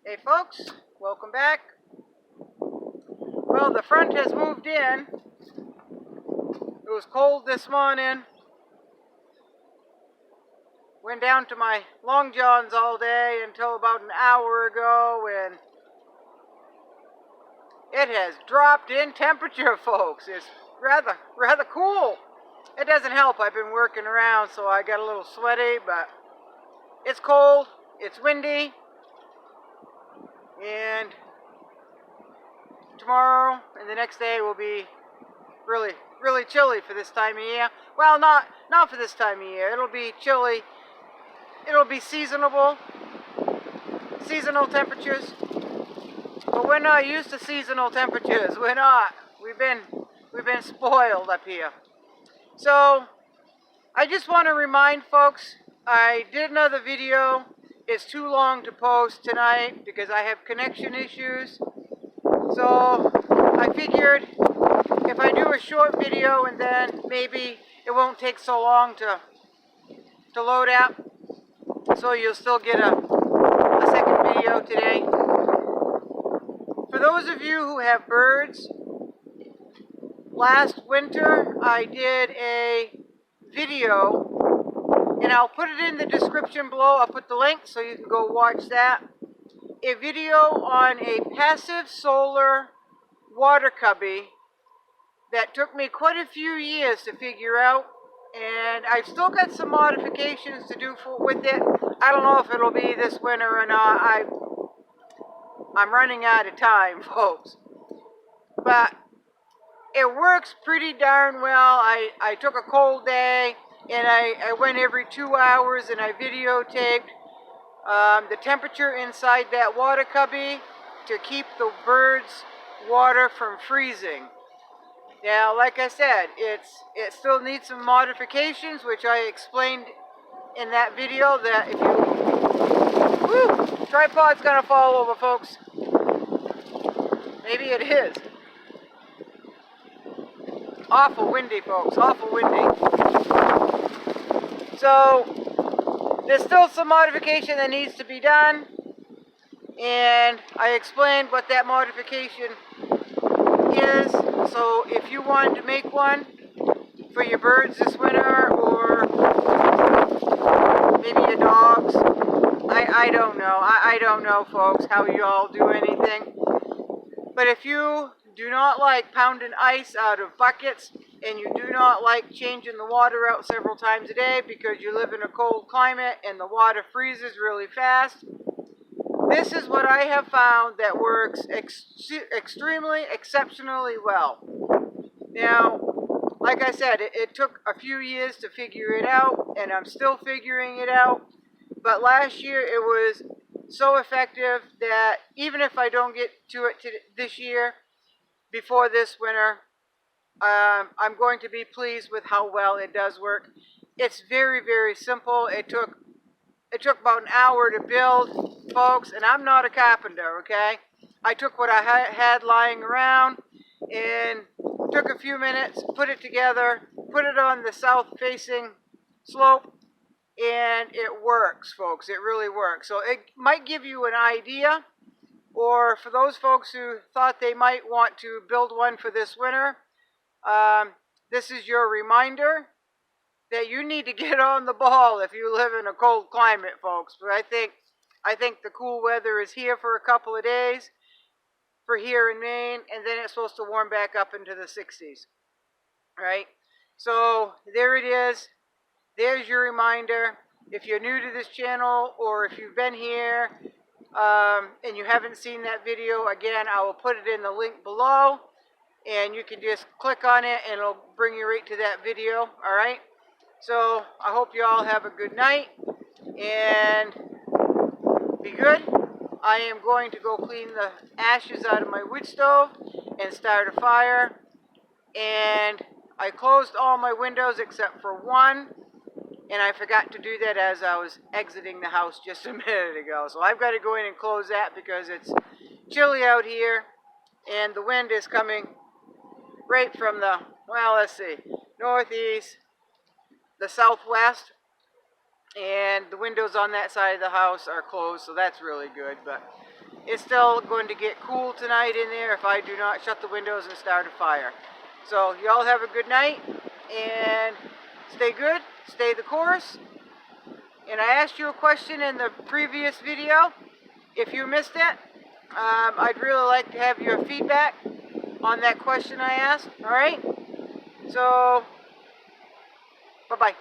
Hey folks, welcome back. Well, the front has moved in. It was cold this morning. Went down to my long johns all day until about an hour ago, and it has dropped in temperature, folks. It's rather cool. It doesn't help. I've been working around, so I got a little sweaty, but it's cold, it's windy, and tomorrow and the next day will be really chilly for this time of year. Well, not for this time of year. It'll be chilly. It'll be seasonal temperatures. But we're not used to seasonal temperatures. We're not. We've been spoiled up here. So I just want to remind folks, I did another video. It's too long to post tonight because I have connection issues. So I figured if I do a short video and then maybe it won't take so long to load up, so you'll still get a second video today. For those of you who have birds, last winter I did a video, and I'll put it in the description below. I'll put the link so you can go watch that. A video on a passive solar water cubby that took me quite a few years to figure out, and I've still got some modifications to do with it. I don't know if it'll be this winter or not. I'm running out of time, folks. But it works pretty darn well. I took a cold day and I went every 2 hours and I videotaped the temperature inside that water cubby to keep the birds' water from freezing. Now, like I said, it still needs some modifications, which I explained in that video. That if you, tripod's gonna fall over, folks. Maybe it is. Awful windy, folks. Awful windy. So there's still some modification that needs to be done, and I explained what that modification is. So if you wanted to make one for your birds this winter, or maybe your dogs, I don't know. I don't know, folks, how you all do anything. But if you do not like pounding ice out of buckets, and you do not like changing the water out several times a day because you live in a cold climate and the water freezes really fast, this is what I have found that works exceptionally well. Now, like I said, it took a few years to figure it out, and I'm still figuring it out. But last year it was so effective that even if I don't get to it this year, before this winter, I'm going to be pleased with how well it does work. It's very simple. It took about an hour to build, folks, and I'm not a carpenter, okay? I took what I had lying around and took a few minutes, put it together, put it on the south-facing slope, and it works, folks. It really works. So it might give you an idea, or for those folks who thought they might want to build one for this winter, this is your reminder that you need to get on the ball if you live in a cold climate, folks. But I think the cool weather is here for a couple of days for here in Maine, and then it's supposed to warm back up into the 60s, right? So there it is. There's your reminder. If you're new to this channel, or if you've been here and you haven't seen that video, again, I will put it in the link below, and you can just click on it and it'll bring you right to that video, all right? So I hope you all have a good night and be good. I am going to go clean the ashes out of my wood stove and start a fire. And I closed all my windows except for one, and I forgot to do that as I was exiting the house just a minute ago. So I've got to go in and close that because it's chilly out here, and the wind is coming right from the, well, let's see, northeast, the southwest, and the windows on that side of the house are closed, so that's really good. But it's still going to get cool tonight in there if I do not shut the windows and start a fire. So y'all have a good night and stay good, stay the course. And I asked you a question in the previous video. If you missed it, I'd really like to have your feedback on that question I asked. Alright? So, bye-bye.